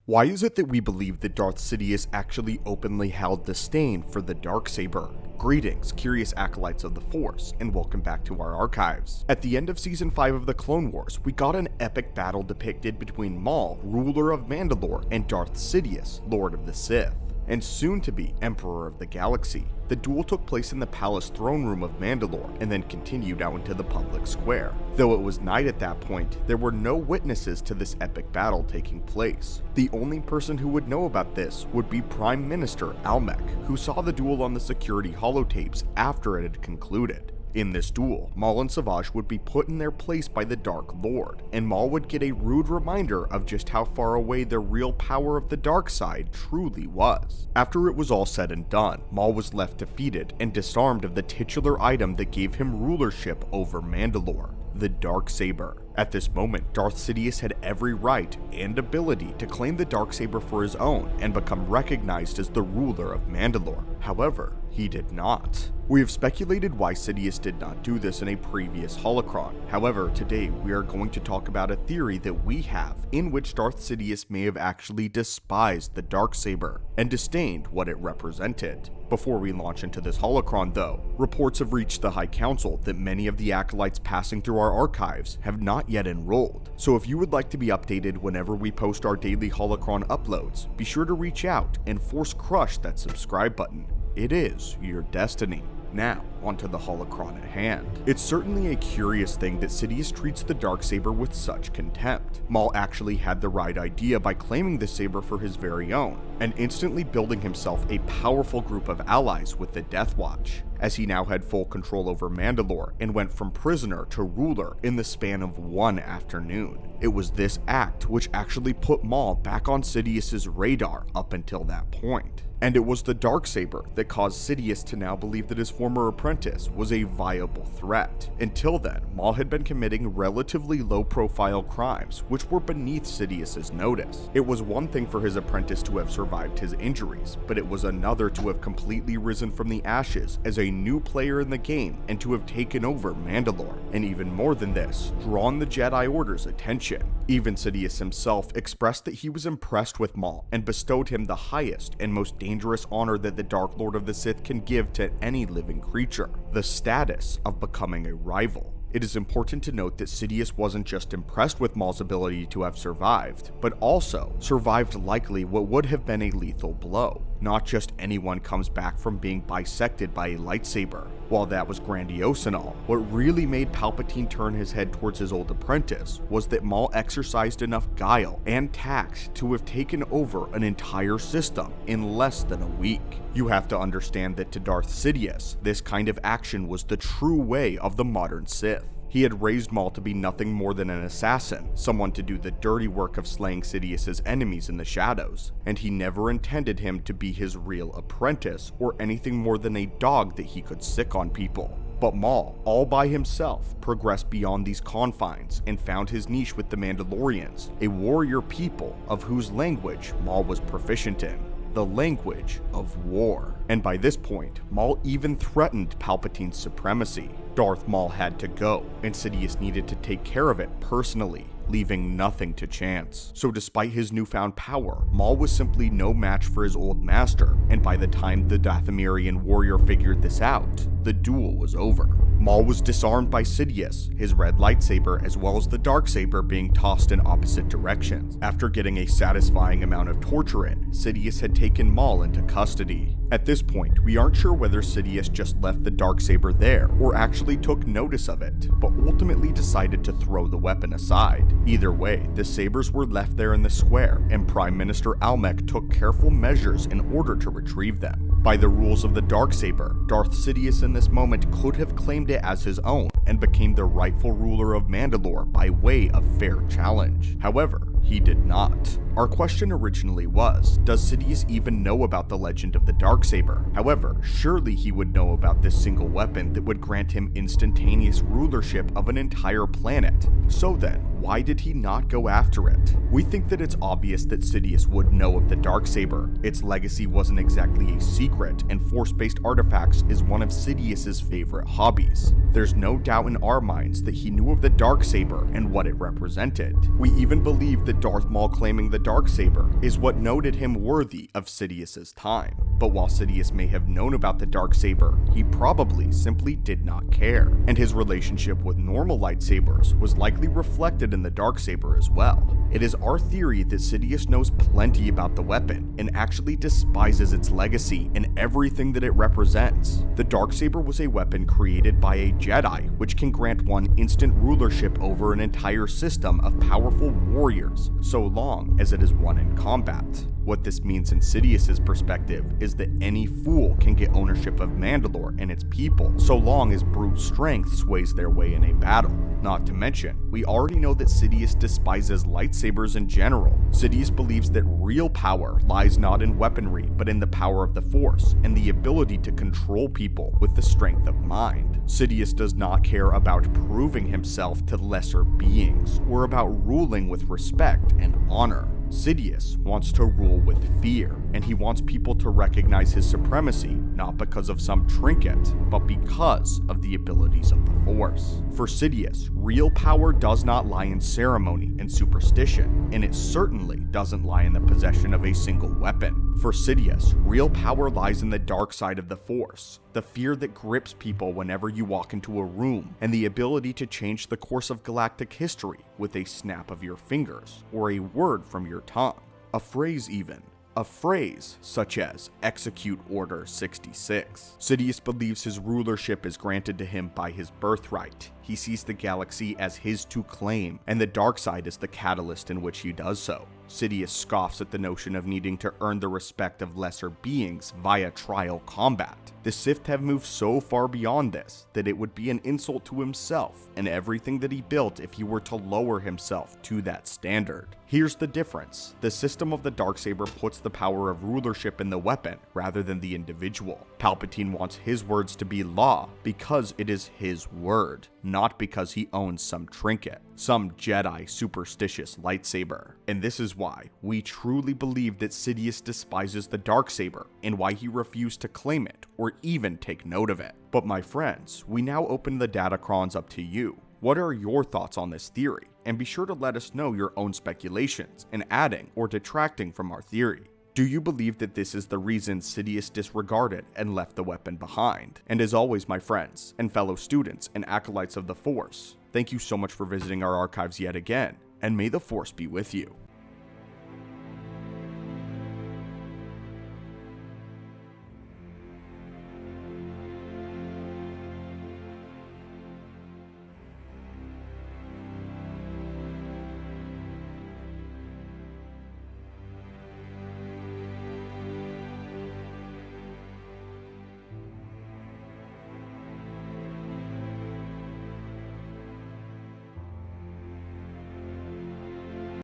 Why is it that we believe that Darth Sidious actually openly held disdain for the Darksaber? Greetings, curious acolytes of the Force, and welcome back to our archives. At the end of Season 5 of the Clone Wars, we got an epic battle depicted between Maul, ruler of Mandalore, and Darth Sidious, Lord of the Sith, and soon to be Emperor of the Galaxy. The duel took place in the palace throne room of Mandalore and then continued out into the public square. Though it was night at that point, there were no witnesses to this epic battle taking place. The only person who would know about this would be Prime Minister Almec, who saw the duel on the security holotapes after it had concluded. In this duel, Maul and Savage would be put in their place by the Dark Lord, and Maul would get a rude reminder of just how far away the real power of the dark side truly was. After it was all said and done, Maul was left defeated and disarmed of the titular item that gave him rulership over Mandalore, the Darksaber. At this moment, Darth Sidious had every right and ability to claim the Darksaber for his own and become recognized as the ruler of Mandalore. However, he did not. We have speculated why Sidious did not do this in a previous holocron. However, today we are going to talk about a theory that we have in which Darth Sidious may have actually despised the Darksaber and disdained what it represented. Before we launch into this holocron though, reports have reached the High Council that many of the acolytes passing through our archives have not yet enrolled. So if you would like to be updated whenever we post our daily holocron uploads, be sure to reach out and force crush that subscribe button. It is your destiny. Now, onto the holocron at hand. It's certainly a curious thing that Sidious treats the Darksaber with such contempt. Maul actually had the right idea by claiming the saber for his very own, and instantly building himself a powerful group of allies with the Death Watch, as he now had full control over Mandalore and went from prisoner to ruler in the span of one afternoon. It was this act which actually put Maul back on Sidious's radar up until that point. And it was the Darksaber that caused Sidious to now believe that his former apprentice was a viable threat. Until then, Maul had been committing relatively low-profile crimes which were beneath Sidious's notice. It was one thing for his apprentice to have survived his injuries, but it was another to have completely risen from the ashes as a new player in the game and to have taken over Mandalore. And even more than this, drawn the Jedi Order's attention. Even Sidious himself expressed that he was impressed with Maul and bestowed him the highest and most dangerous honor that the Dark Lord of the Sith can give to any living creature, the status of becoming a rival. It is important to note that Sidious wasn't just impressed with Maul's ability to have survived, but also survived likely what would have been a lethal blow. Not just anyone comes back from being bisected by a lightsaber. While that was grandiose and all, what really made Palpatine turn his head towards his old apprentice was that Maul exercised enough guile and tact to have taken over an entire system in less than a week. You have to understand that to Darth Sidious, this kind of action was the true way of the modern Sith. He had raised Maul to be nothing more than an assassin, someone to do the dirty work of slaying Sidious's enemies in the shadows, and he never intended him to be his real apprentice or anything more than a dog that he could sick on people. But Maul, all by himself, progressed beyond these confines and found his niche with the Mandalorians, a warrior people of whose language Maul was proficient in. The language of war. And by this point, Maul even threatened Palpatine's supremacy. Darth Maul had to go, and Sidious needed to take care of it personally, leaving nothing to chance. So despite his newfound power, Maul was simply no match for his old master, and by the time the Dathomirian warrior figured this out, the duel was over. Maul was disarmed by Sidious, his red lightsaber as well as the Darksaber being tossed in opposite directions. After getting a satisfying amount of torture in, Sidious had taken Maul into custody. At this point, we aren't sure whether Sidious just left the Darksaber there or actually took notice of it, but ultimately decided to throw the weapon aside. Either way, the sabers were left there in the square, and Prime Minister Almec took careful measures in order to retrieve them. By the rules of the Darksaber, Darth Sidious in this moment could have claimed it as his own and became the rightful ruler of Mandalore by way of fair challenge. However, he did not. Our question originally was, does Sidious even know about the legend of the Darksaber? However, surely he would know about this single weapon that would grant him instantaneous rulership of an entire planet. So then, why did he not go after it? We think that it's obvious that Sidious would know of the Darksaber. Its legacy wasn't exactly a secret, and Force-based artifacts is one of Sidious's favorite hobbies. There's no doubt in our minds that he knew of the Darksaber and what it represented. We even believe that Darth Maul claiming the Darksaber is what noted him worthy of Sidious's time. But while Sidious may have known about the Darksaber, he probably simply did not care, and his relationship with normal lightsabers was likely reflected in the Darksaber as well. It is our theory that Sidious knows plenty about the weapon and actually despises its legacy and everything that it represents. The Darksaber was a weapon created by a Jedi, which can grant one instant rulership over an entire system of powerful warriors, so long as it is won in combat. What this means in Sidious's perspective is that any fool can get ownership of Mandalore and its people, so long as brute strength sways their way in a battle. Not to mention, we already know that Sidious despises lightsabers in general. Sidious believes that real power lies not in weaponry, but in the power of the Force and the ability to control people with the strength of mind. Sidious does not care about proving himself to lesser beings or about ruling with respect and honor. Sidious wants to rule with fear, and he wants people to recognize his supremacy not because of some trinket, but because of the abilities of the Force. For Sidious, real power does not lie in ceremony and superstition, and it certainly doesn't lie in the possession of a single weapon. For Sidious, real power lies in the dark side of the Force, the fear that grips people whenever you walk into a room, and the ability to change the course of galactic history with a snap of your fingers, or a word from your tongue, a phrase even. A phrase such as execute Order 66. Sidious believes his rulership is granted to him by his birthright. He sees the galaxy as his to claim, and the dark side is the catalyst in which he does so. Sidious scoffs at the notion of needing to earn the respect of lesser beings via trial combat. The Sith have moved so far beyond this that it would be an insult to himself and everything that he built if he were to lower himself to that standard. Here's the difference. The system of the Darksaber puts the power of rulership in the weapon rather than the individual. Palpatine wants his words to be law because it is his word, not because he owns some trinket, some Jedi superstitious lightsaber. And this is why we truly believe that Sidious despises the Darksaber and why he refused to claim it or even take note of it. But my friends, we now open the datacrons up to you. What are your thoughts on this theory? And be sure to let us know your own speculations and adding or detracting from our theory. Do you believe that this is the reason Sidious disregarded and left the weapon behind? And as always, my friends and fellow students and acolytes of the Force, thank you so much for visiting our archives yet again, and may the Force be with you.